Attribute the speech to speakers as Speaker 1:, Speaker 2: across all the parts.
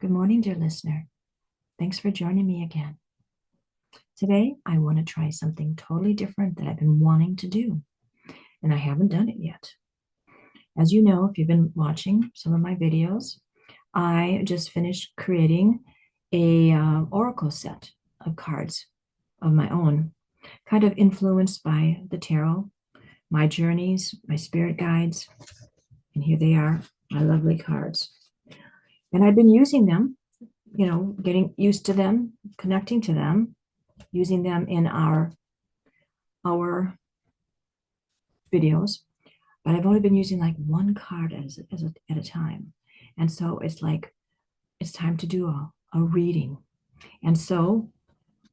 Speaker 1: Good morning, dear listener. Thanks for joining me again. Today, I want to try something totally different that I've been wanting to do, and I haven't done it yet. As you know, if you've been watching some of my videos, I just finished creating a oracle set of cards of my own, kind of influenced by the tarot, my journeys, my spirit guides, and here they are, my lovely cards. And I've been using them, getting used to them, connecting to them, using them in our videos, but I've only been using like one card at a time. And so it's like, it's time to do a reading. And so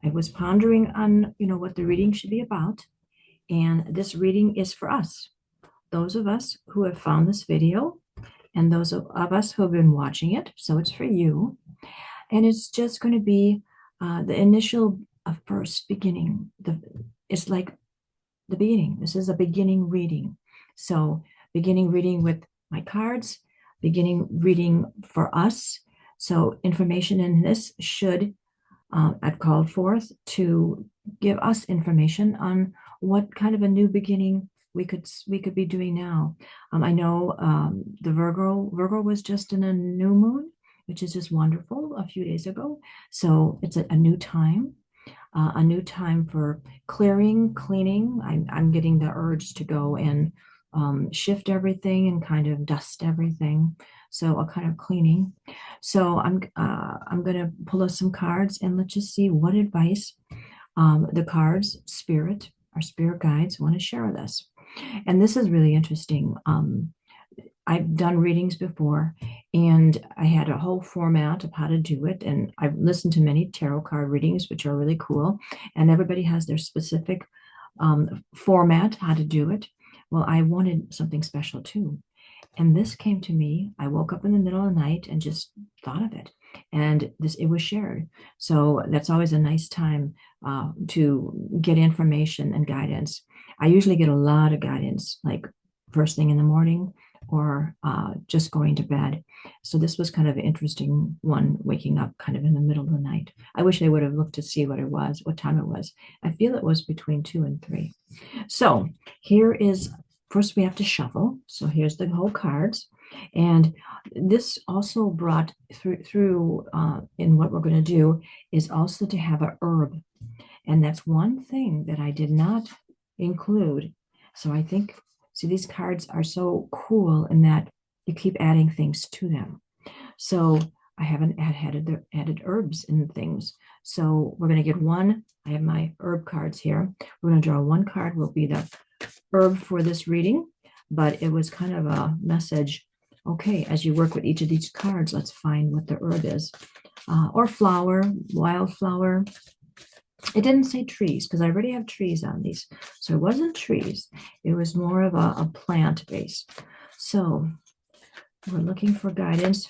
Speaker 1: I was pondering on, what the reading should be about. And this reading is for us, those of us who have found this video and those of us who have been watching it. So it's for you. And it's just going to be the initial first beginning. It's like the beginning. This is a beginning reading. So beginning reading with my cards, beginning reading for us. So information in this should, I've called forth to give us information on what kind of a new beginning we could be doing now. I know the Virgo was just in a new moon, which is just wonderful, a few days ago. So it's a new time. A new time for clearing, cleaning. I'm getting the urge to go and shift everything and kind of dust everything. So a kind of cleaning. So I'm going to pull us some cards and let's just see what advice the cards, our spirit guides want to share with us. And this is really interesting. I've done readings before and I had a whole format of how to do it. And I've listened to many tarot card readings, which are really cool. And everybody has their specific format, how to do it. Well, I wanted something special too. And this came to me. I woke up in the middle of the night and just thought of it. And it was shared. So that's always a nice time to get information and guidance. I usually get a lot of guidance, like first thing in the morning or just going to bed. So this was kind of an interesting one, waking up kind of in the middle of the night. I wish I would have looked to see what time it was. I feel it was between 2 and 3. So here is, first we have to shuffle. So here's the whole cards. And this also brought through in what we're going to do is also to have an herb. And that's one thing that I did not include. So I think, see, these cards are so cool in that you keep adding things to them. So I haven't added herbs and things. So we're going to get one. I have my herb cards here. We're going to draw one card, will be the herb for this reading. But it was kind of a message. Okay, as you work with each of these cards, let's find what the herb is. Or flower, wildflower. It didn't say trees because I already have trees on these. So it wasn't trees. It was more of a plant base. So we're looking for guidance.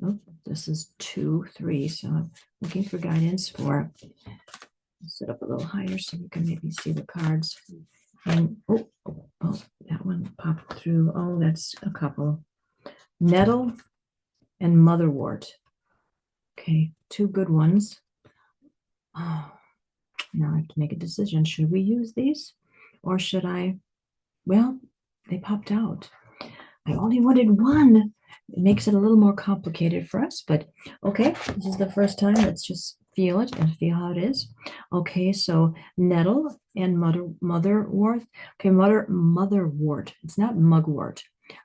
Speaker 1: Oh, this is 2, 3. So I'm looking for guidance for, set up a little higher so you can maybe see the cards. And oh, that one popped through. Oh, that's a couple. Nettle and motherwort. Okay, 2 good ones. Oh. Now I have to make a decision. Should we use these or should I? Well, they popped out. I only wanted one. It makes it a little more complicated for us, but okay, this is the first time. Let's just feel it and feel how it is. Okay, so nettle and motherwort. Okay, motherwort. It's not mugwort.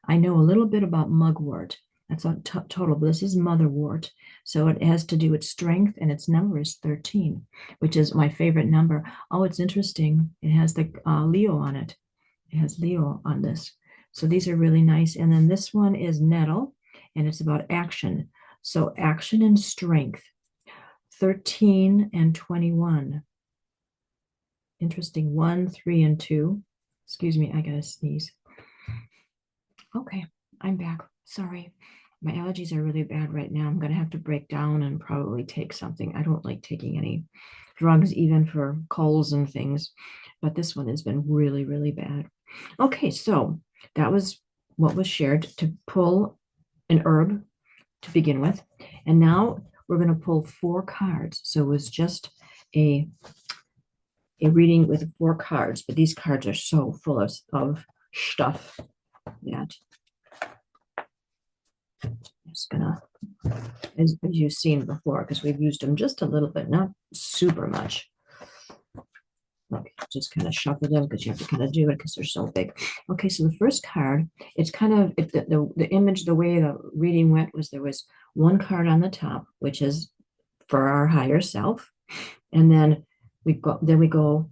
Speaker 1: I know a little bit about mugwort. That's a total, but this is motherwort. So it has to do with strength, and its number is 13, which is my favorite number. Oh, it's interesting. It has the Leo on it. It has Leo on this. So these are really nice. And then this one is nettle, and it's about action. So action and strength, 13 and 21. Interesting. 1, 3, and 2. Excuse me, I gotta sneeze. Okay, I'm back. Sorry. My allergies are really bad right now. I'm going to have to break down and probably take something. I don't like taking any drugs, even for colds and things, but this one has been really, really bad. Okay, so that was what was shared, to pull an herb to begin with. And now we're going to pull 4 cards. So it was just a reading with 4 cards, but these cards are so full of stuff that I'm just gonna, as you've seen before, because we've used them just a little bit, not super much. Look, just kind of shuffle them because you have to kind of do it because they're so big. Okay, so the first card, it's kind of the image, the way the reading went was there was 1 card on the top, which is for our higher self, and then we go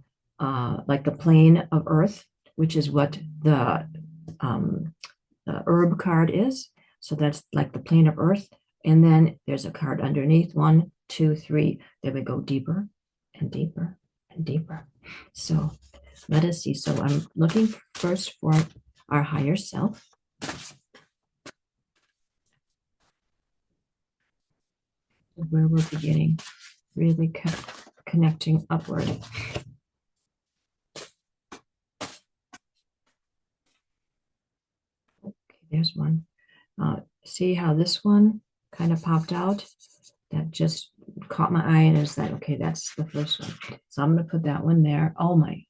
Speaker 1: like the plane of earth, which is what the herb card is. So that's like the plane of earth. And then there's a card underneath, 1, 2, 3. Then we go deeper and deeper and deeper. So let us see. So I'm looking first for our higher self. Where we're beginning, really connecting upward. Okay, there's one. See how this one kind of popped out? That just caught my eye and is that, okay, that's the first one. So I'm going to put that one there. Oh my,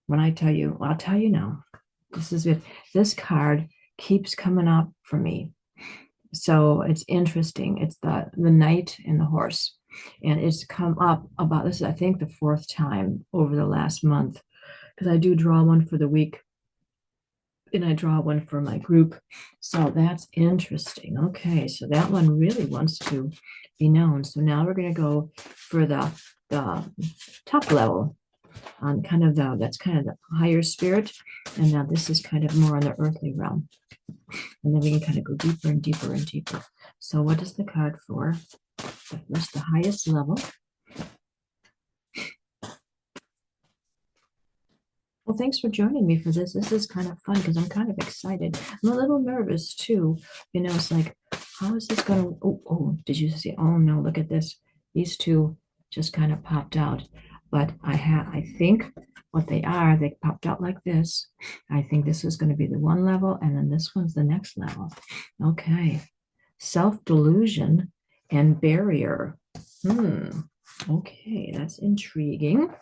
Speaker 1: when I tell you, I'll tell you now. This is it. This card keeps coming up for me. So it's interesting. It's the knight and the horse. And it's come up about this, I think, the 4th time over the last month. Because I do draw one for the week and I draw one for my group. So that's interesting. Okay, so that one really wants to be known. So now we're going to go for the top level on kind of that's kind of the higher spirit. And now this is kind of more on the earthly realm. And then we can kind of go deeper and deeper and deeper. So what is the card for? What's the highest level? Well, thanks for joining me for this. This is kind of fun because I'm kind of excited. I'm a little nervous too. You know, it's like, how is this going to, did you see? Oh no, look at this. These two just kind of popped out. But I think what they are, they popped out like this. I think this is going to be the one level, and then this one's the next level. Okay. Self-delusion and barrier. Okay, that's intriguing.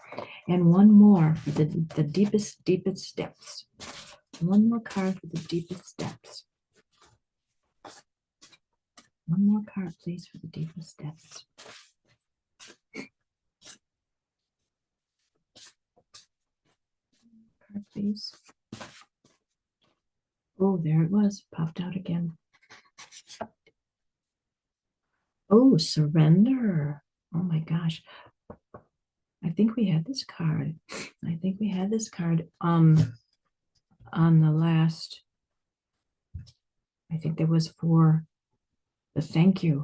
Speaker 1: And one more for the deepest depths. One more card for the deepest depths. One more card, please, for the deepest depths. Card, please. Oh, there it was. Popped out again. Oh, surrender. Oh my gosh. I think we had this card. I think we had this card on the last. I think there was for the thank you,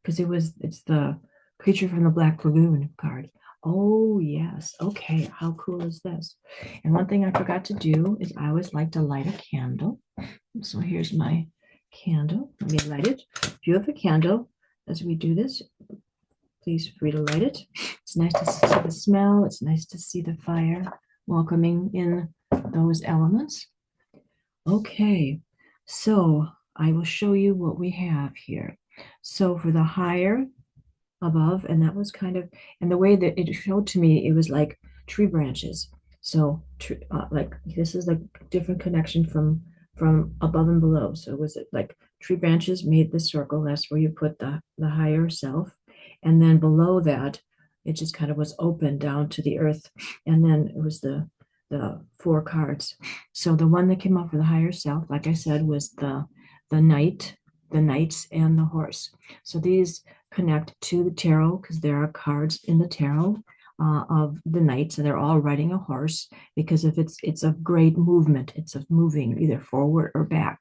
Speaker 1: because it's the creature from the Black Lagoon card. Oh yes. Okay. How cool is this? And one thing I forgot to do is I always like to light a candle. So here's my candle. Let me light it. If you have a candle, as we do this, please free to light it. It's nice to see the smell. It's nice to see the fire welcoming in those elements. Okay, so I will show you what we have here. So for the higher above, and that was kind of, and the way that it showed to me, it was like tree branches. So like this is a different connection from above and below. So was it like tree branches made the circle? That's where you put the higher self, and then below that, it just kind of was open down to the earth, and then it was the 4 cards. So the one that came up for the higher self, like I said, was the knight, the knights, and the horse. So these connect to the tarot because there are cards in the tarot of the knights, and they're all riding a horse because if it's a great movement, it's of moving either forward or back.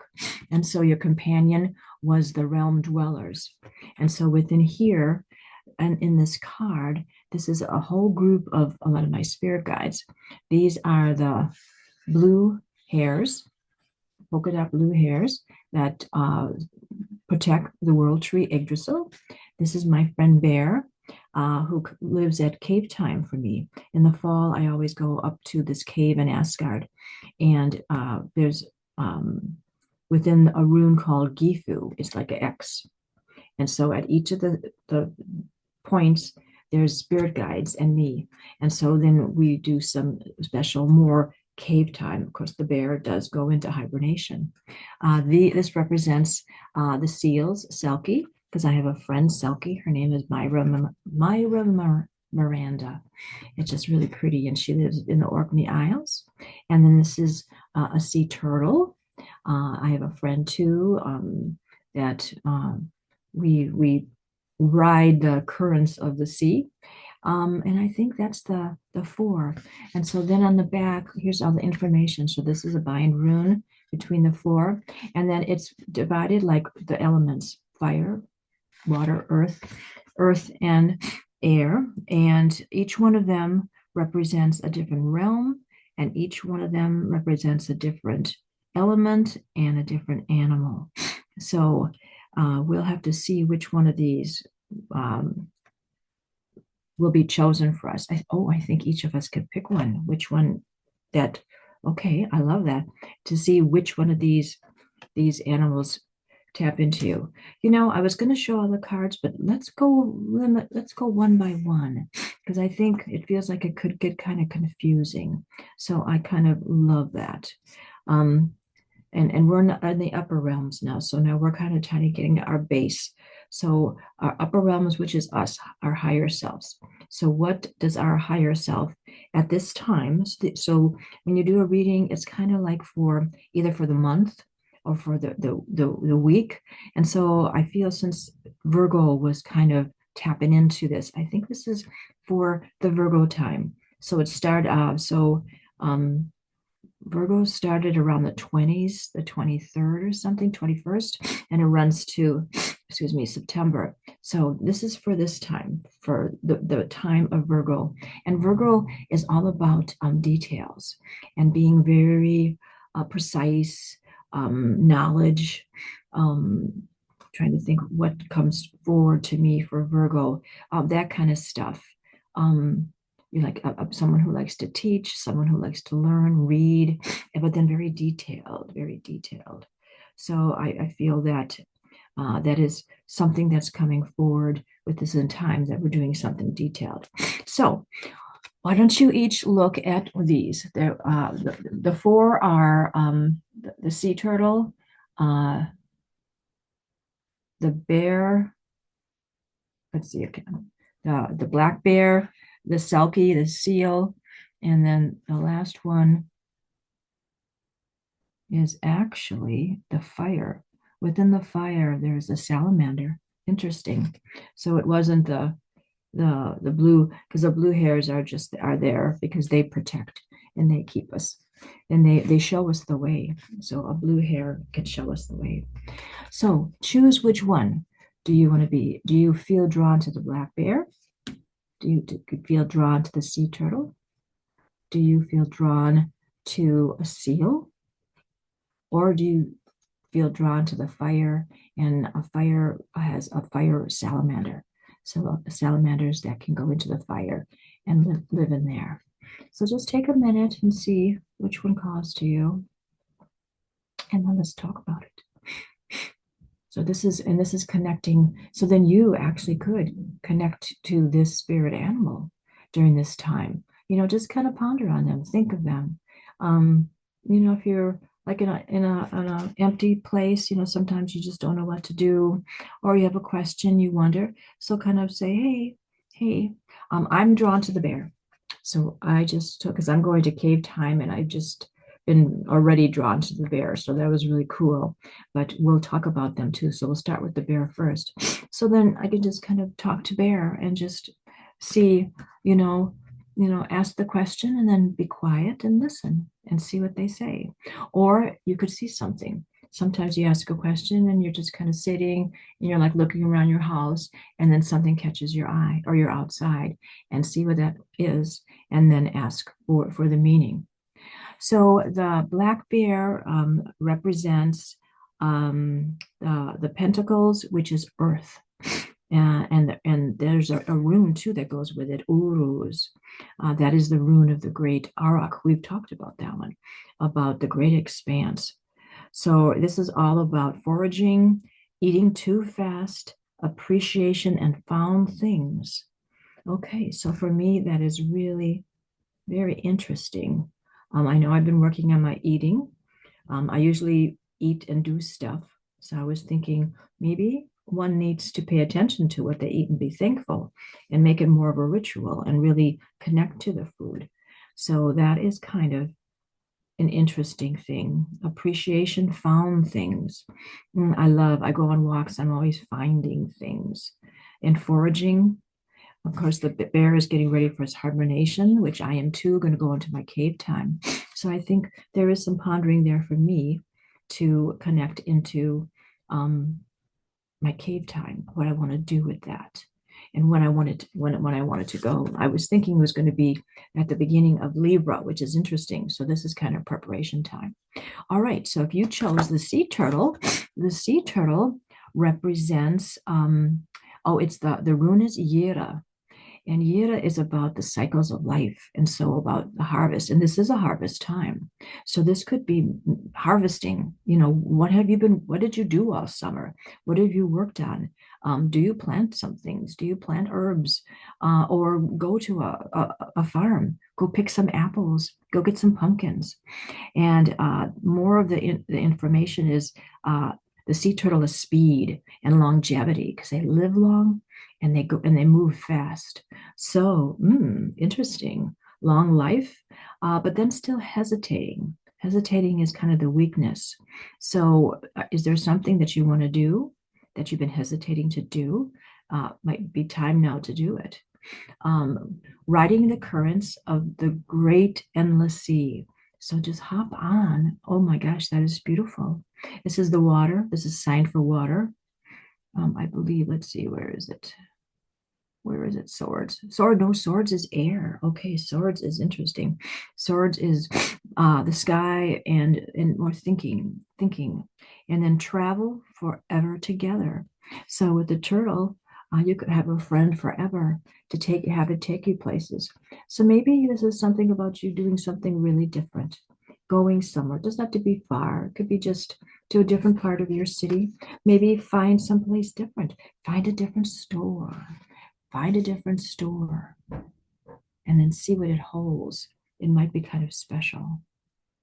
Speaker 1: And so your companion was the realm dwellers. And so within here, and in this card, this is a whole group of a lot of my spirit guides. These are the blue hares, polka dot blue hares that protect the world tree Yggdrasil. This is my friend Bear, who lives at cave time for me. In the fall, I always go up to this cave in Asgard, and there's within a rune called Gifu, it's like an X. And so at each of the points, there's spirit guides and me. And so then we do some special, more cave time. Of course, the bear does go into hibernation. This represents the seals, Selkie, because I have a friend, Selkie. Her name is Myra Miranda. It's just really pretty, and she lives in the Orkney Isles. And then this is a sea turtle. I have a friend too that we ride the currents of the sea. And I think that's the four. And so then on the back, here's all the information. So this is a bind rune between the four, and then it's divided like the elements: fire, water, earth, and air. And each one of them represents a different realm, and each one of them represents a different element and a different animal. So we'll have to see which one of these will be chosen for us. I think each of us could pick one. Which one that, okay, I love that. To see which one of these animals tap into you. I was going to show all the cards, but let's go one by one, because I think it feels like it could get kind of confusing. So I kind of love that. And we're in the upper realms now. So now we're kind of trying to getting our base. So our upper realms, which is us, our higher selves. So what does our higher self at this time? So when you do a reading, it's kind of like for either for the month or for the week. And so I feel since Virgo was kind of tapping into this, I think this is for the Virgo time. So it started Virgo started around the 20s, the 23rd or something, 21st, and it runs to, excuse me, September. So this is for this time, for the time of Virgo. And Virgo is all about details and being very precise, knowledge. Trying to think what comes forward to me for Virgo, that kind of stuff. You're like someone who likes to teach, someone who likes to learn, read, but then very detailed, very detailed. So I feel that that is something that's coming forward with this in time, that we're doing something detailed. So why don't you each look at these? The four are the sea turtle, the bear, let's see again, the black bear, the selkie, the seal, and then the last one is actually the fire. Within the fire, there's a salamander. Interesting. So it wasn't the blue, because the blue hairs are there because they protect and they keep us, and they show us the way. So a blue hair can show us the way. So choose which one do you want to be. Do you feel drawn to the black bear? Do you feel drawn to the sea turtle? Do you feel drawn to a seal? Or do you feel drawn to the fire? And a fire has a fire salamander. So salamanders that can go into the fire and live in there. So just take a minute and see which one calls to you. And then let's talk about it. So this is connecting. So then you actually could connect to this spirit animal during this time. Just kind of ponder on them, think of them. If you're like in an empty place, sometimes you just don't know what to do, or you have a question, you wonder. So kind of say, hey, I'm drawn to the bear. So I just took, because I'm going to cave time, and I've just been already drawn to the bear. So that was really cool. But we'll talk about them too. So we'll start with the bear first. So then I can just kind of talk to bear and just see, ask the question and then be quiet and listen and see what they say. Or you could see something. Sometimes you ask a question and you're just kind of sitting and you're like looking around your house, and then something catches your eye, or you're outside, and see what that is, and then ask for the meaning. So the black bear represents the pentacles, which is earth. And there's a rune too that goes with it, Uruz. That is the rune of the great Arak. We've talked about that one, about the great expanse. So this is all about foraging, eating too fast, appreciation and found things. Okay, so for me, that is really very interesting. I know I've been working on my eating. I usually eat and do stuff. So I was thinking maybe one needs to pay attention to what they eat and be thankful and make it more of a ritual and really connect to the food. So that is kind of an interesting thing. Appreciation, found things. I go on walks, I'm always finding things. And foraging, of course, the bear is getting ready for his hibernation, which I am too, going to go into my cave time. So I think there is some pondering there for me to connect into my cave time, what I want to do with that, and when I wanted to go. I was thinking it was going to be at the beginning of Libra, which is interesting. So this is kind of preparation time. All right. So if you chose the sea turtle represents it's the rune is Yira. And Yira is about the cycles of life, and so about the harvest. And this is a harvest time. So this could be harvesting. What did you do all summer? What have you worked on? Do you plant some things? Do you plant herbs? Or go to a farm, go pick some apples, go get some pumpkins. And more of the information is the sea turtle is speed and longevity because they live long and they move fast. So interesting, long life, but then still hesitating. Hesitating is kind of the weakness. So, is there something that you want to do that you've been hesitating to do? Might be time now to do it. Riding the currents of the great endless sea. So just hop on. Oh my gosh, that is beautiful. This is the water. This is signed for water. I believe, let's see, where is it? Where is it? Swords. No, swords is air. Okay, swords is interesting. Swords is the sky and more thinking, and then travel forever together. So with the turtle, you could have a friend forever to have it take you places. So maybe this is something about you doing something really different, going somewhere. It doesn't have to be far. It could be just to a different part of your city. Maybe find someplace different. Find a different store. Find a different store and then see what it holds. It might be kind of special.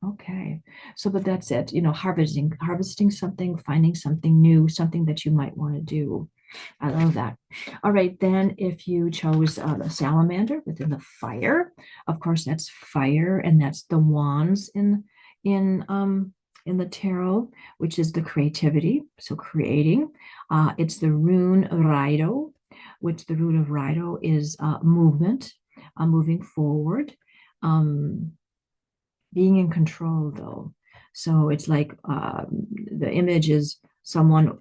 Speaker 1: Okay. So, but that's it, harvesting something, finding something new, something that you might want to do. I love that. All right. Then if you chose the salamander within the fire, of course, that's fire, and that's the wands in the tarot, which is the creativity. So creating. It's the rune Raido, which the root of Raido is movement, moving forward, being in control though. So it's like the image is someone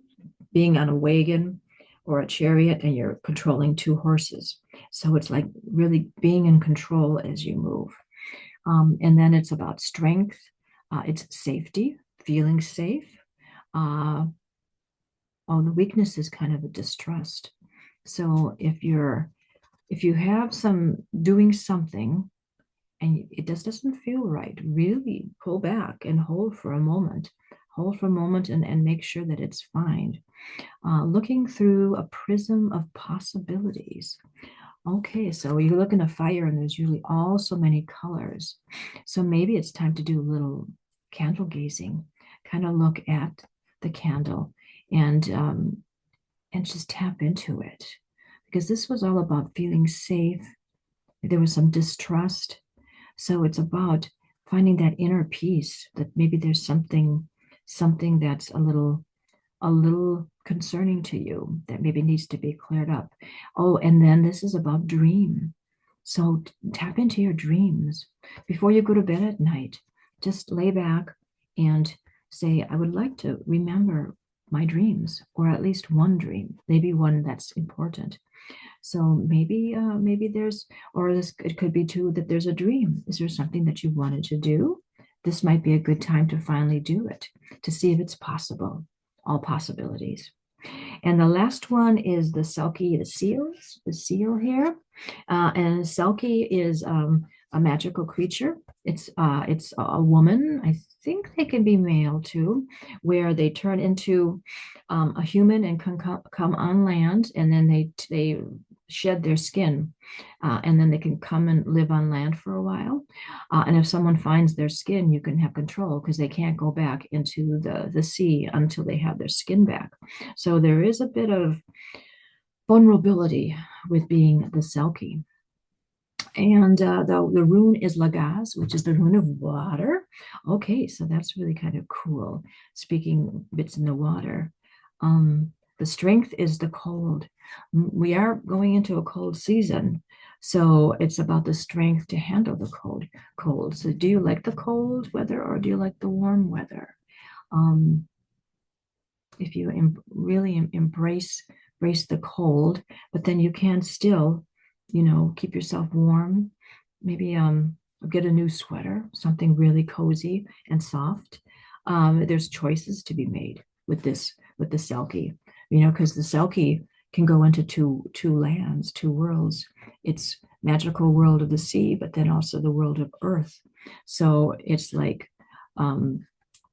Speaker 1: being on a wagon or a chariot and you're controlling two horses. So it's like really being in control as you move. And then it's about strength. It's safety, feeling safe. The weakness is kind of a distrust. So if you have some doing something and it just doesn't feel right, really pull back and hold for a moment. Hold for a moment and make sure that it's fine. Looking through a prism of possibilities. Okay, so you look in a fire and there's usually all so many colors. So maybe it's time to do a little candle gazing, kind of look at the candle and just tap into it. Because this was all about feeling safe. There was some distrust. So it's about finding that inner peace, that maybe there's something that's a little concerning to you that maybe needs to be cleared up. Oh, and then this is about dream. So tap into your dreams before you go to bed at night. Just lay back and say, I would like to remember my dreams, or at least one dream, maybe one that's important. So maybe there's, or this, it could be too that there's a dream. Is there something that you wanted to do? This might be a good time to finally do it, to see if it's possible. All possibilities. And the last one is the Selkie, the seal here. And Selkie is a magical creature. It's a woman. I think they can be male too, where they turn into a human and can come on land, and then they shed their skin, and then they can come and live on land for a while. And if someone finds their skin, you can have control because they can't go back into the sea until they have their skin back. So there is a bit of vulnerability with being the Selkie. And the rune is Lagaz, which is the rune of water. Okay, so that's really kind of cool. Speaking bits in the water. The strength is the cold. We are going into a cold season, so it's about the strength to handle the cold. So do you like the cold weather or do you like the warm weather? Um, if you really embrace the cold, but then you can still, keep yourself warm. Maybe get a new sweater, something really cozy and soft. There's choices to be made with the Selkie, because the Selkie can go into two lands, two worlds. It's magical world of the sea, but then also the world of earth. So it's like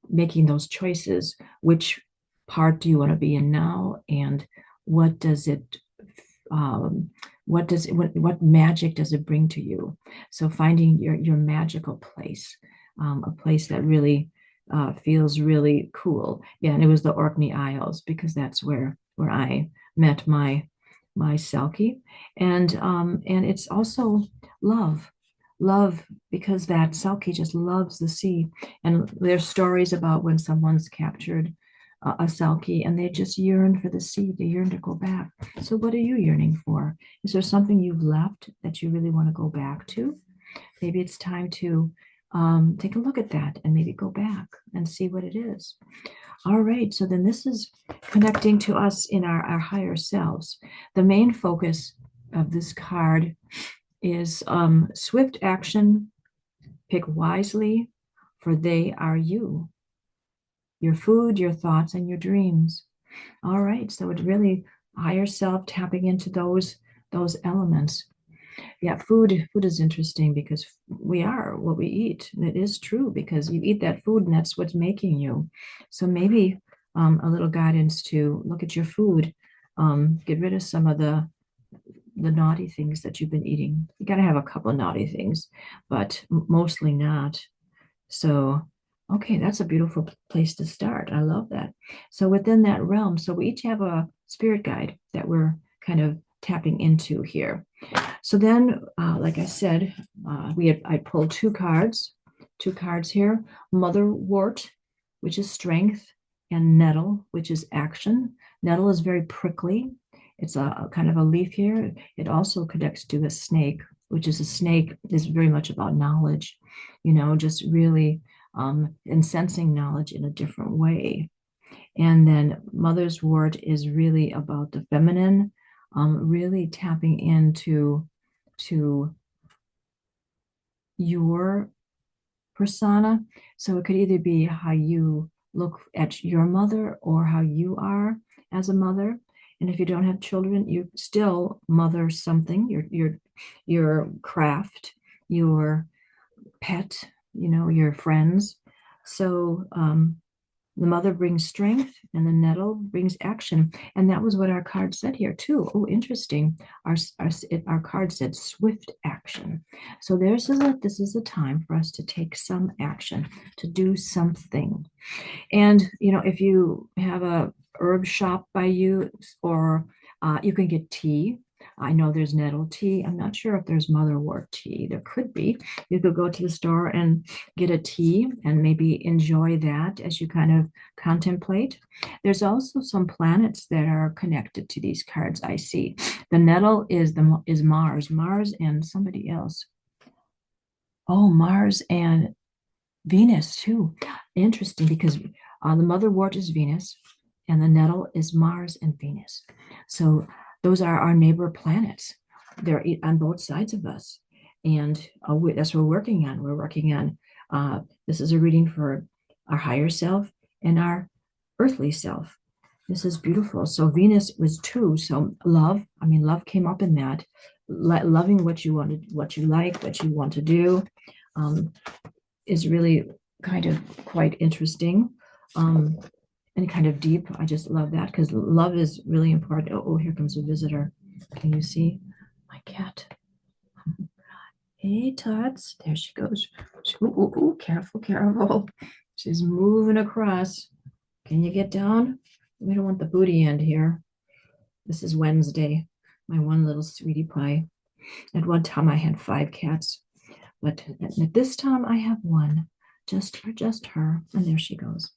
Speaker 1: making those choices. Which part do you want to be in now, and what does it what magic does it bring to you? So finding your magical place, a place that really feels really cool. Yeah, and it was the Orkney Isles because that's where I met my Selkie. And it's also love. Love, because that Selkie just loves the sea. And there's stories about when someone's captured a Selkie and they just yearn for the sea, they yearn to go back. So what are you yearning for? Is there something you've left that you really want to go back to? Maybe it's time to take a look at that and maybe go back and see what it is. All right, so then this is connecting to us in our higher selves. The main focus of this card is swift action, pick wisely, for they are you, your food, your thoughts, and your dreams. All right, so it's really higher self tapping into those elements. Yeah, food is interesting because we are what we eat. And it is true because you eat that food and that's what's making you. So maybe a little guidance to look at your food, get rid of some of the naughty things that you've been eating. You got to have a couple of naughty things, but mostly not. So, okay, that's a beautiful place to start. I love that. So within that realm, so we each have a spirit guide that we're kind of tapping into here. So then, like I said, I pulled two cards here: Motherwort, which is strength, and Nettle, which is action. Nettle is very prickly. It's a kind of a leaf here. It also connects to a snake, which is a snake is very much about knowledge, just really and sensing knowledge in a different way. And then Mother's Wort is really about the feminine, really tapping into to your persona. So it could either be how you look at your mother or how you are as a mother. And if you don't have children, you still mother something, your craft, your pet, your friends. So the mother brings strength and the nettle brings action. And that was what our card said here too. Oh, interesting. Our card said swift action. So this is a time for us to take some action, to do something. And, if you have a herb shop by you, or you can get tea. I know there's nettle tea. I'm not sure if there's motherwort tea. There could be. You could go to the store and get a tea and maybe enjoy that as you kind of contemplate. There's also some planets that are connected to these cards I see. The nettle is Mars and somebody else. Oh, Mars and Venus too. Interesting, because the motherwort is Venus and the nettle is Mars and Venus. So those are our neighbor planets. They're on both sides of us. And that's what we're working on. We're working on, this is a reading for our higher self and our earthly self. This is beautiful. So Venus was two. So love came up in that. Loving what you wanted, what you like, what you want to do. um, is really kind of quite interesting, um, and kind of deep. I just love that because love is really important. Oh, here comes a visitor. Can you see my cat? Hey, Tots. There she goes. Ooh, ooh, ooh, careful, careful. She's moving across. Can you get down? We don't want the booty end here. This is Wednesday, my one little sweetie pie. At one time, I had 5 cats, but at this time, I have one, just her. And there she goes.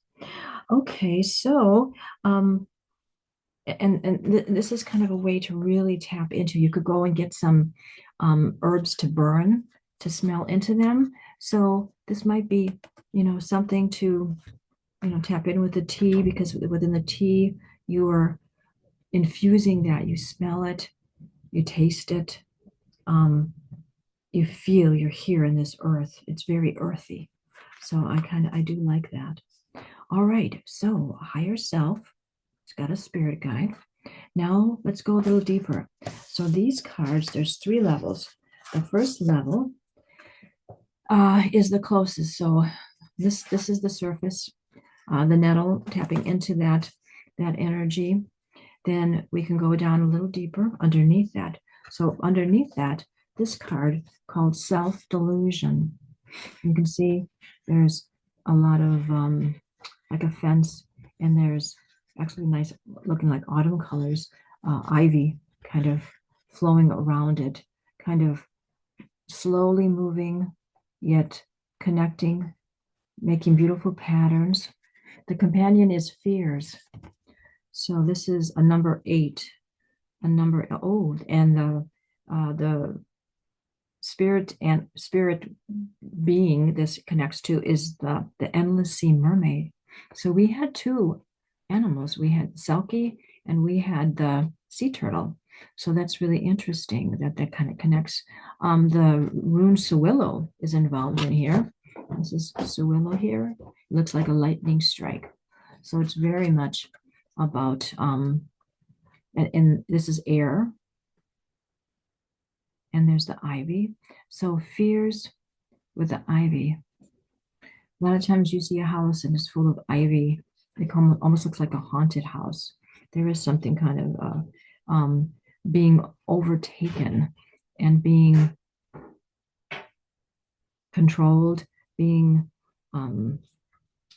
Speaker 1: Okay, so this is kind of a way to really tap into. You could go and get some herbs to burn to smell into them. So this might be, something to, tap in with the tea, because within the tea, you are infusing that. You smell it, you taste it, um, you feel you're here in this earth. It's very earthy. So I do like that. All right, so higher self, it's got a spirit guide. Now let's go a little deeper. So these cards, there's 3 levels. The first level is the closest. So this is the surface, the nettle, tapping into that energy. Then we can go down a little deeper underneath that. So underneath that, this card called self-delusion. You can see there's a lot of like a fence, and there's actually nice looking like autumn colors, ivy kind of flowing around it, kind of slowly moving, yet connecting, making beautiful patterns. The companion is fears. So this is a number 8, and the spirit being this connects to is the endless sea mermaid. So we had 2 animals. We had Selkie and we had the sea turtle. So that's really interesting that kind of connects. The rune Sewillow is involved in here. This is Sewillow here. It looks like a lightning strike. So it's very much about and this is air, and there's the ivy. So fears with the ivy. A lot of times you see a house and it's full of ivy. It almost looks like a haunted house. There is something kind of being overtaken and being controlled, being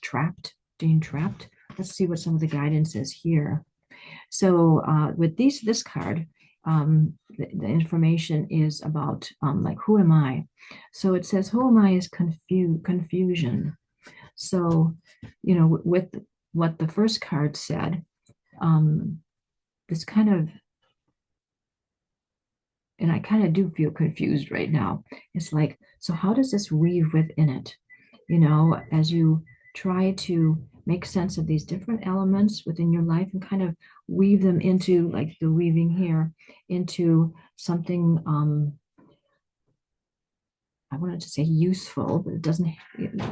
Speaker 1: trapped, being trapped. Let's see what some of the guidance is here. So with this card, the information is about like, who am I? So it says, who am I is confusion. So, with what the first card said, this kind of, and I kind of do feel confused right now. It's like, so how does this weave within it? As you try to make sense of these different elements within your life and kind of weave them into, like the weaving here, into something, I wanted to say useful, but it doesn't,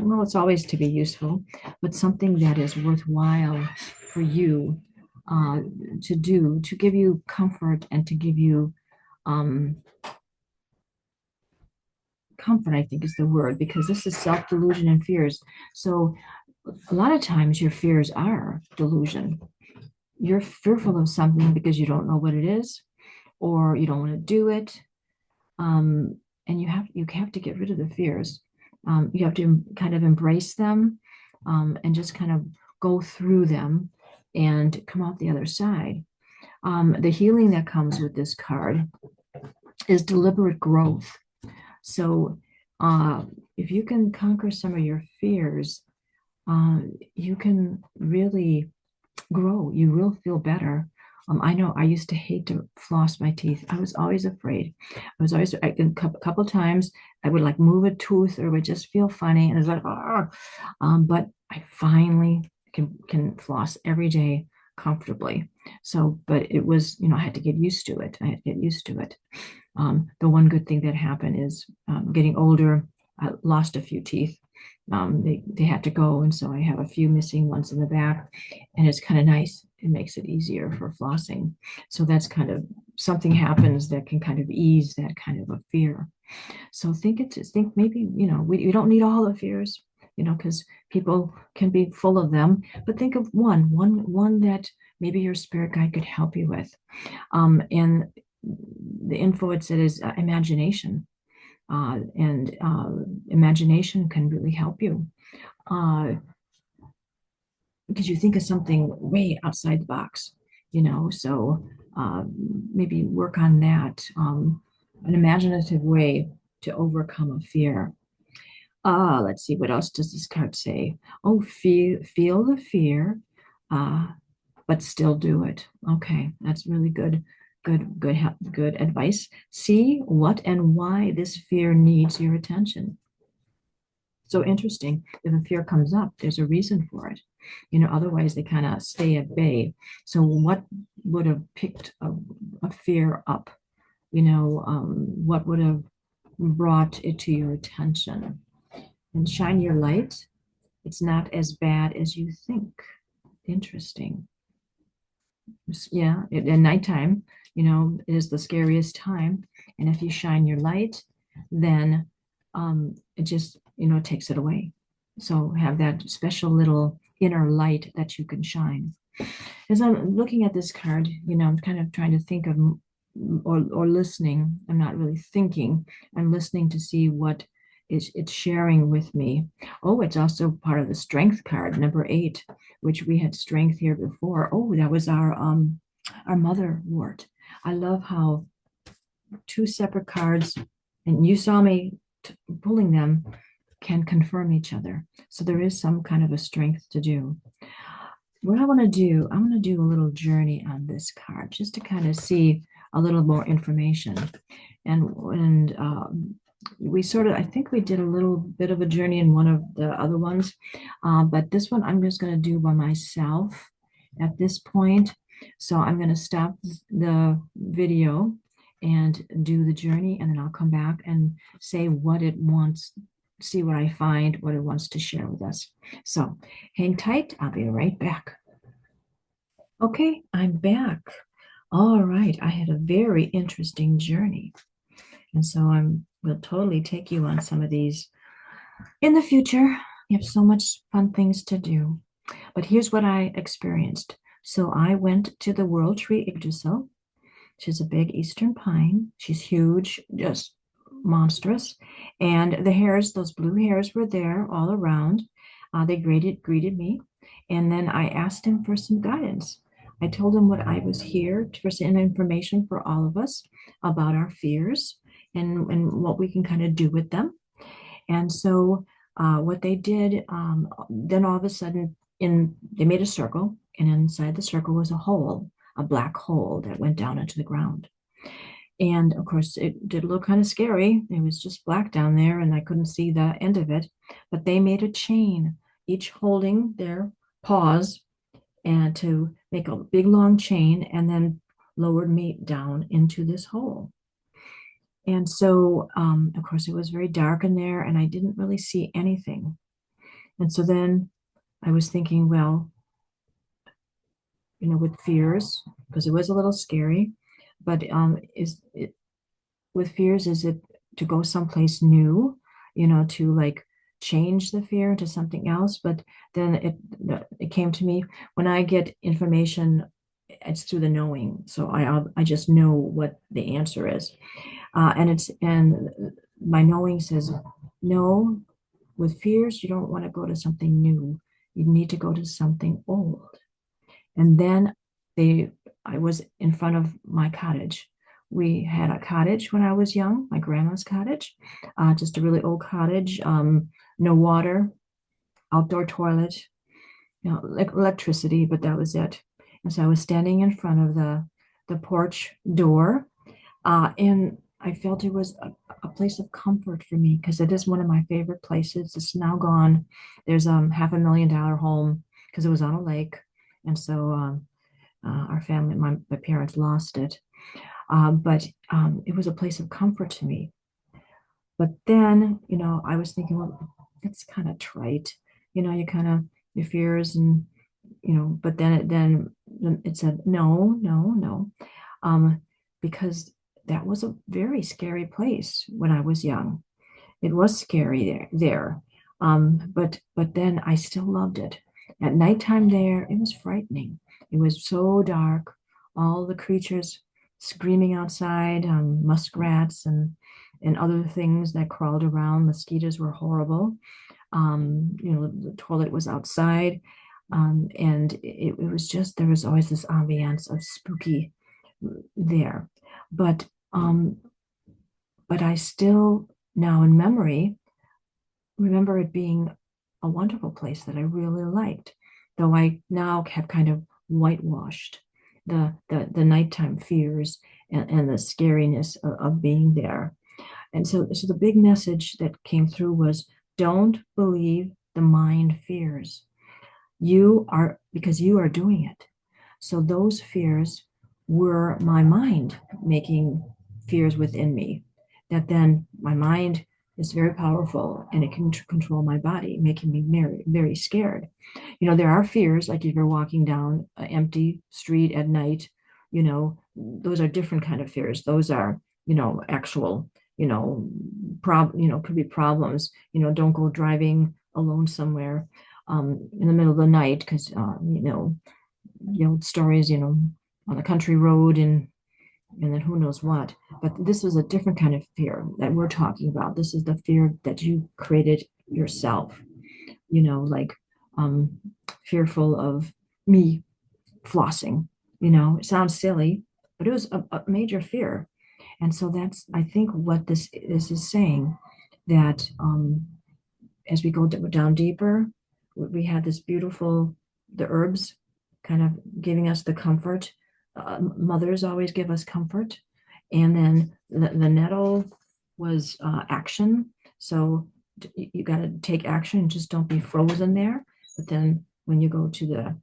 Speaker 1: well, it's always to be useful, but something that is worthwhile for you to do, to give you comfort and to give you comfort, I think is the word, because this is self-delusion and fears. So a lot of times your fears are delusion. You're fearful of something because you don't know what it is, or you don't want to do it. And you have to get rid of the fears. You have to kind of embrace them, and just kind of go through them and come out the other side. The healing that comes with this card is deliberate growth. So if you can conquer some of your fears, you can really grow. You will feel better. I know I used to hate to floss my teeth. I was always afraid. A couple times I would like move a tooth or would just feel funny, and it's like, but I finally can floss every day comfortably. So, but it was, I had to get used to it. I had to get used to it. The one good thing that happened is getting older, I lost a few teeth. They had to go, and so I have a few missing ones in the back, and it's kind of nice. It makes it easier for flossing. So that's kind of something happens that can kind of ease that kind of a fear. So think maybe, we don't need all the fears, because people can be full of them, but think of one that maybe your spirit guide could help you with. And the info it said is imagination. And imagination can really help you. Uh, because you think of something way outside the box, so uh, maybe work on that, an imaginative way to overcome a fear. Let's see, what else does this card say? Oh, feel the fear, uh, but still do it. Okay, that's really good advice. See what and why this fear needs your attention. So interesting. If a fear comes up, there's a reason for it. Otherwise they kind of stay at bay. So what would have picked a fear up? What would have brought it to your attention? And shine your light. It's not as bad as you think. Interesting. Yeah, at nighttime, is the scariest time. And if you shine your light, then it just, takes it away. So have that special little inner light that you can shine. As I'm looking at this card, I'm kind of trying to think of or listening. I'm not really thinking. I'm listening to see what it's sharing with me. Oh, it's also part of the strength card, number 8, which we had strength here before. Oh, that was our mother wart. I love how two separate cards, and you saw me pulling them, can confirm each other. So there is some kind of a strength to do. What I want to do, I'm going to do a little journey on this card just to kind of see a little more information. And we sort of, I think we did a little bit of a journey in one of the other ones, but this one I'm just going to do by myself at this point. So I'm going to stop the video and do the journey, and then I'll come back and say what it wants, see what I find, what it wants to share with us. So hang tight. I'll be right back. Okay, I'm back. All right, I had a very interesting journey. And so will totally take you on some of these in the future. You have so much fun things to do. But here's what I experienced. So I went to the World Tree Yggdrasil. She's a big eastern pine. She's huge, just monstrous. And the hares, those blue hares, were there all around. They greeted me. And then I asked him for some guidance. I told him what I was here for some information for all of us about our fears and what we can kind of do with them. And so what they did, then all of a sudden, they made a circle, and inside the circle was a hole, a black hole that went down into the ground. And of course, it did look kind of scary. It was just black down there, and I couldn't see the end of it. But they made a chain, each holding their paws, and to make a big long chain, and then lowered me down into this hole. And so, of course, it was very dark in there, and I didn't really see anything. And so then I was thinking, well, with fears, because it was a little scary, but with fears, is it to go someplace new, to like change the fear into something else? But then it came to me, when I get information, it's through the knowing. So I just know what the answer is. And my knowing says, no, with fears, you don't want to go to something new. You need to go to something old. And then I was in front of my cottage. We had a cottage when I was young, my grandma's cottage, just a really old cottage, no water, outdoor toilet, like electricity, but that was it. And so I was standing in front of the porch door, and I felt it was a place of comfort for me, because it is one of my favorite places. It's now gone. There's $500,000 home, because it was on a lake, and so our family, my parents lost it. But it was a place of comfort to me. But then, I was thinking, well, it's kind of trite, you kind of your fears, and but then it said no, no, no, because that was a very scary place when I was young. It was scary there. But then I still loved it. At nighttime there, it was frightening. It was so dark. All the creatures screaming outside, muskrats and other things that crawled around. Mosquitoes were horrible. The toilet was outside. And it was just, there was always this ambiance of spooky there. But um, but I still now in memory remember it being a wonderful place that I really liked, though I now have kind of whitewashed the nighttime fears and the scariness of being there. And so the big message that came through was don't believe the mind fears. You are, because you are doing it. So those fears were my mind making fears within me, that then my mind is very powerful and it can control my body, making me very, very scared. There are fears, like if you're walking down an empty street at night, those are different kind of fears. Those are, actual, could be problems. Don't go driving alone somewhere in the middle of the night because, the old stories, on a country road and then who knows what. But this is a different kind of fear that we're talking about. This is the fear that you created yourself, like um, fearful of me flossing. It sounds silly, but it was a major fear. And so that's, I think, what this is saying, that as we go down deeper, we had this beautiful, the herbs kind of giving us the comfort. Mothers always give us comfort. And then the nettle was action. So you got to take action, just don't be frozen there. But then when you go to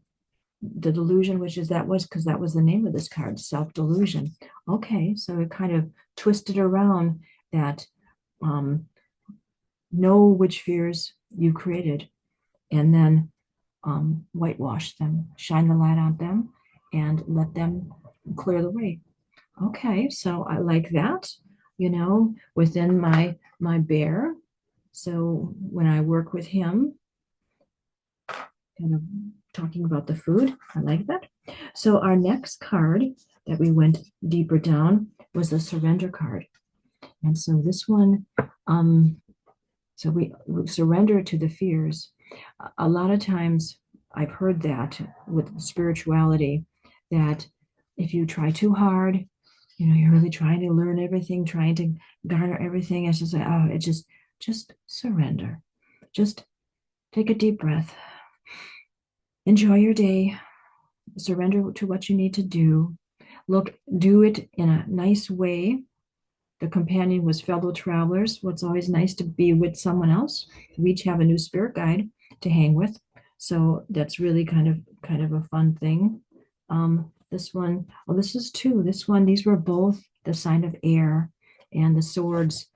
Speaker 1: the delusion, which is that was because that was the name of this card, self-delusion. Okay, so it kind of twisted around that, know which fears you created and then whitewash them, shine the light on them, and let them clear the way. Okay, so I like that, within my bear. So when I work with him, kind of talking about the food, I like that. So our next card that we went deeper down was the surrender card. And so this one, so we surrender to the fears. A lot of times I've heard that with spirituality, that if you try too hard, you're really trying to learn everything, trying to garner everything. It's just like, oh, just surrender. Just take a deep breath. Enjoy your day. Surrender to what you need to do. Do it in a nice way. The companion was fellow travelers. Well, it's always nice to be with someone else. We each have a new spirit guide to hang with. So that's really kind of a fun thing. This one, oh, this is two. This one, these were both the sign of air, and the swords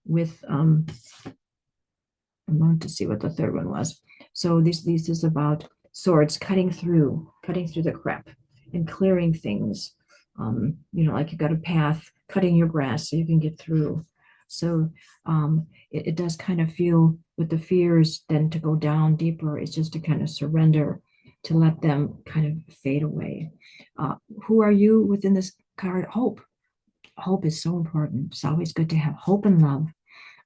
Speaker 1: with I'm going to see what the third one was. So this is about swords cutting through the crap and clearing things. Like you got a path, cutting your grass so you can get through. So it does kind of feel with the fears then to go down deeper. It's just to kind of surrender, to let them kind of fade away. Who are you within this card? Hope. Hope is so important. It's always good to have hope and love.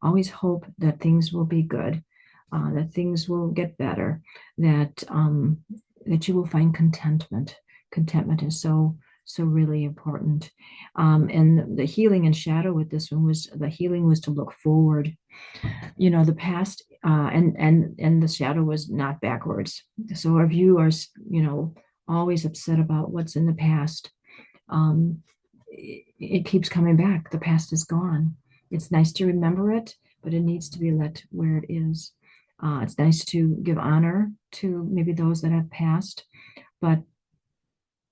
Speaker 1: Always hope that things will be good, that things will get better, that you will find contentment. Contentment is so really important. And the healing and shadow with this one was, the healing was to look forward. The past, and the shadow was not backwards. So if you are, always upset about what's in the past, it keeps coming back. The past is gone. It's nice to remember it, but it needs to be let where it is. It's nice to give honor to maybe those that have passed, but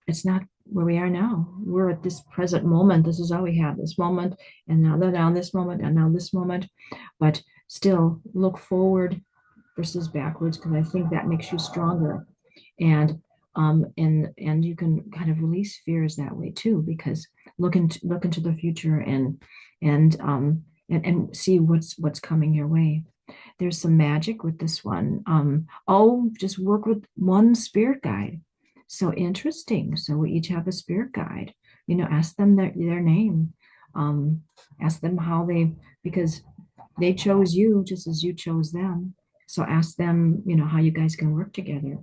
Speaker 1: it's not where we are now. We're at this present moment. This is all we have, this moment, and now this moment, and now this moment. But still look forward versus backwards, because I think that makes you stronger. And And you can kind of release fears that way too, because look into the future and and see what's coming your way. There's some magic with this one. Oh, just work with one spirit guide. So interesting. So we each have a spirit guide. Ask them their name. Um, Ask them how because they chose you just as you chose them. So ask them, how you guys can work together.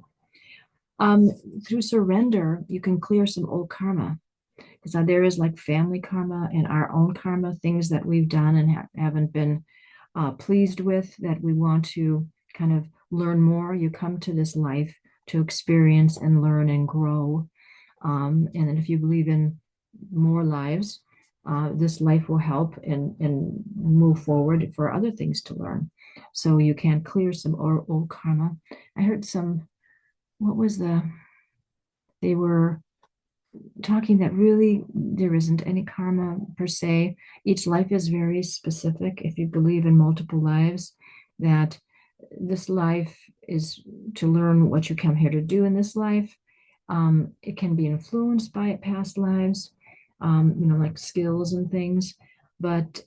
Speaker 1: Um, Through surrender, you can clear some old karma because there is like family karma and our own karma, things that we've done and haven't been pleased with, that we want to kind of learn more. You come to this life to experience and learn and grow. And then if you believe in more lives, this life will help and move forward for other things to learn. So you can clear some old karma. I heard what was they were talking that really there isn't any karma per se. Each life is very specific. If you believe in multiple lives, that this life is to learn what you come here to do in this life. It can be influenced by past lives, like skills and things, but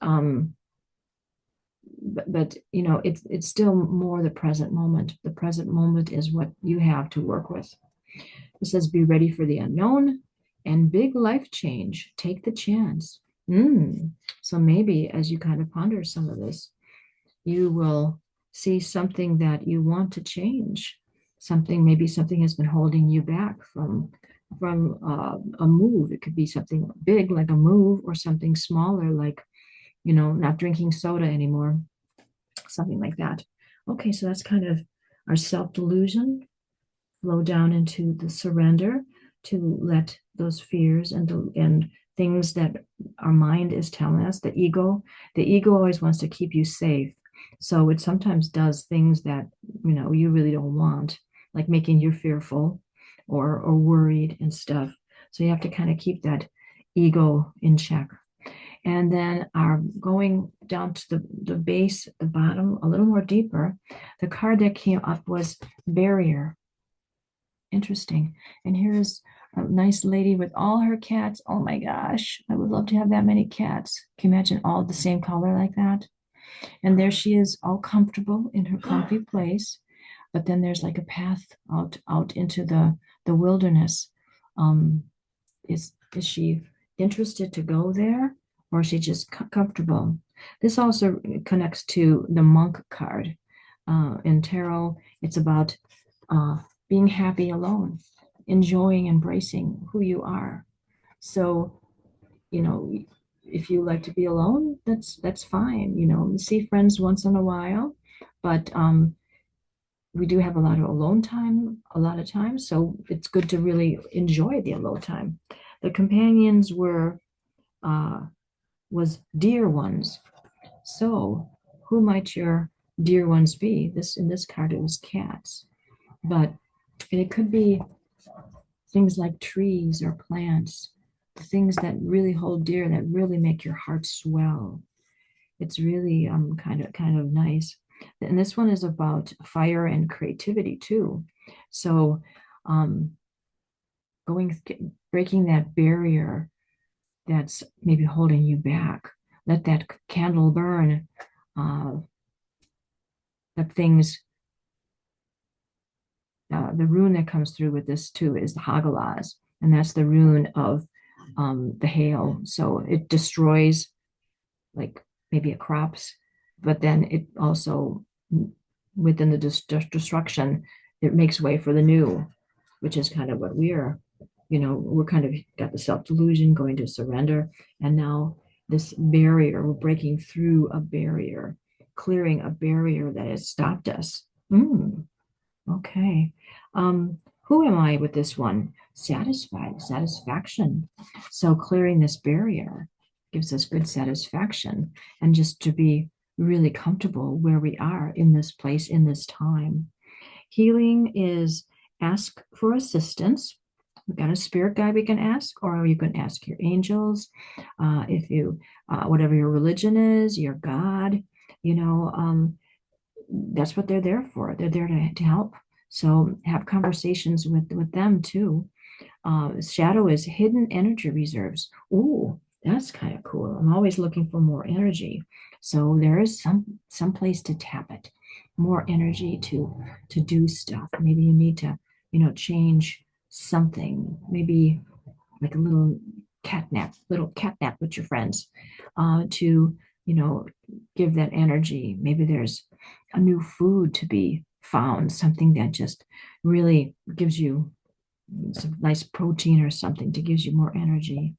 Speaker 1: it's still more the present moment. The present moment is what you have to work with. It says, be ready for the unknown and big life change. Take the chance. So maybe as you kind of ponder some of this, you will see something that you want to change. Maybe something has been holding you back from a move. It could be something big like a move, or something smaller like, not drinking soda anymore, something like that. Okay, so that's kind of our self-delusion. Flow down into the surrender to let those fears and things that our mind is telling us. The ego always wants to keep you safe, so it sometimes does things that you really don't want, like making you fearful or worried and stuff. So you have to kind of keep that ego in check. And then our going down to the base, the bottom, a little more deeper, the card that came up was barrier. Interesting. And here's a nice lady with all her cats. Oh my gosh, I would love to have that many cats. Can you imagine all the same color like that? And there she is, all comfortable in her comfy place. But then there's like a path out into the wilderness. Um, is she interested to go there, or is she just comfortable? This also connects to the monk card. In tarot, it's about being happy alone, enjoying, embracing who you are. So, you know, if you like to be alone, that's fine. See friends once in a while, but we do have a lot of alone time a lot of times, so it's good to really enjoy the alone time. The companions uh, was dear ones. So, who might your dear ones be? In this card, it was cats, but it could be things like trees or plants, the things that really hold dear, that really make your heart swell. It's really kind of nice. And this one is about fire and creativity too. So um, going breaking that barrier that's maybe holding you back. Let that candle burn. Uh, the things, the rune that comes through with this too is the Hagalaz, and that's the rune of the hail. So it destroys, like maybe it crops, but then it also, within the destruction, it makes way for the new, which is kind of what we're kind of got the self-delusion going to surrender, and now this barrier, we're breaking through a barrier, clearing a barrier that has stopped us. Okay. Who am I with this one? Satisfied, satisfaction. So clearing this barrier gives us good satisfaction, and just to be really comfortable where we are in this place, in this time. Healing is ask for assistance. We've got a spirit guide we can ask, or you can ask your angels, if you, whatever your religion is, your God, that's what they're there for. They're there to help. So have conversations with them too. Shadow is hidden energy reserves. Ooh, that's kind of cool. I'm always looking for more energy. So there is some place to tap it, more energy to do stuff. Maybe you need to, change something. Maybe like a little catnap with your friends, to, you know, give that energy. Maybe there's a new food to be found, something that just really gives you some nice protein or something to gives you more energy.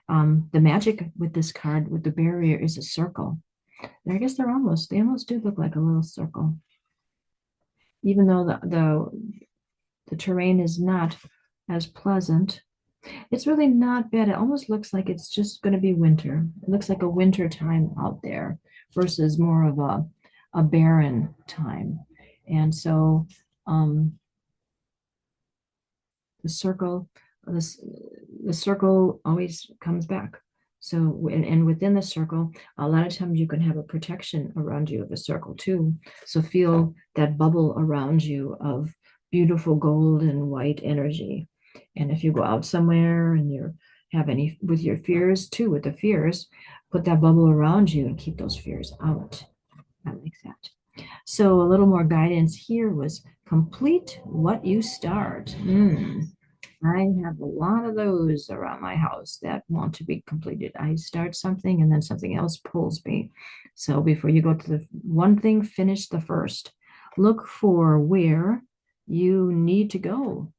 Speaker 1: The magic with this card with the barrier is a circle. And I guess they almost do look like a little circle, even though the terrain is not as pleasant. It's really not bad. It almost looks like it's just going to be winter. It looks like a winter time out there versus more of a barren time. And so, um, the circle, this the circle always comes back. So, and within the circle, a lot of times you can have a protection around you of a circle too. So feel that bubble around you of beautiful gold and white energy. And if you go out somewhere and you're have any with your fears too, with the fears, put that bubble around you and keep those fears out. That makes sense. So a little more guidance here was complete what you start. I have a lot of those around my house that want to be completed. I start something and then something else pulls me. So before you go to the one thing, finish the first. Look for where you need to go.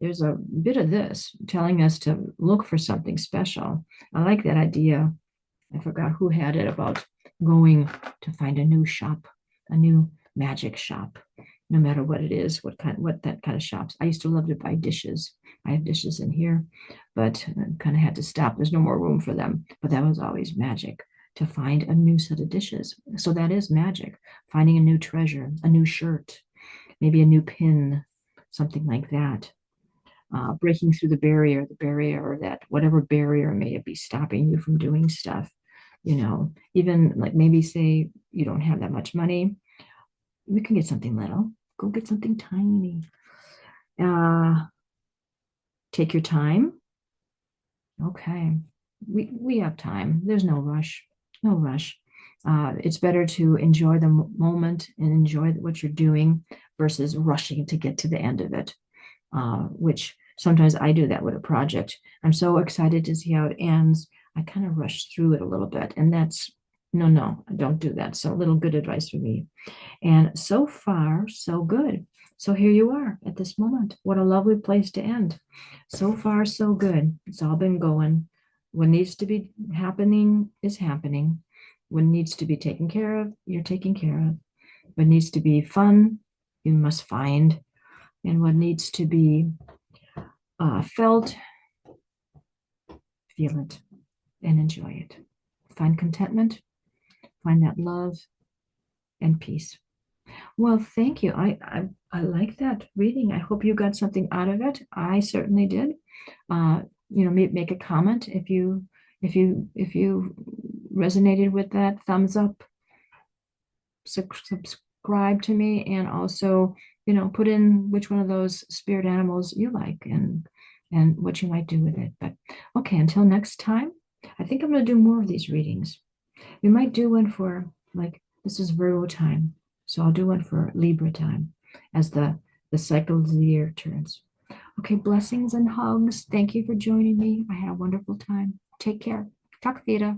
Speaker 1: There's a bit of this telling us to look for something special. I like that idea. I forgot who had it about going to find a new shop, a new magic shop, no matter what it is, what that kind of shops. I used to love to buy dishes. I have dishes in here, but kind of had to stop. There's no more room for them. But that was always magic to find a new set of dishes. So that is magic, finding a new treasure, a new shirt, maybe a new pin, something like that. Breaking through the barrier, that whatever barrier may be stopping you from doing stuff. Even like maybe say you don't have that much money, we can get something little. Go get something tiny. Uh, take your time. Okay. We have time. There's no rush. No rush. It's better to enjoy the moment and enjoy what you're doing versus rushing to get to the end of it, which sometimes I do that with a project. I'm so excited to see how it ends. I kind of rush through it a little bit, and that's no, don't do that. So, a little good advice for me. And so far, so good. So here you are at this moment. What a lovely place to end. So far, so good. It's all been going. What needs to be happening is happening. What needs to be taken care of, you're taking care of. What needs to be fun, you must find. And what needs to be felt, feel it and enjoy it. Find contentment, find that love and peace. Well, thank you. I like that reading. I hope you got something out of it. I certainly did. Uh, make a comment if you resonated with that. Thumbs up, subscribe to me, and also put in which one of those spirit animals you like and what you might do with it. But okay, until next time, I think I'm going to do more of these readings. We might do one for like this is Virgo time, so I'll do one for Libra time as the cycle of the year turns. Okay, blessings and hugs. Thank you for joining me. I had a wonderful time. Take care. Talk Theta.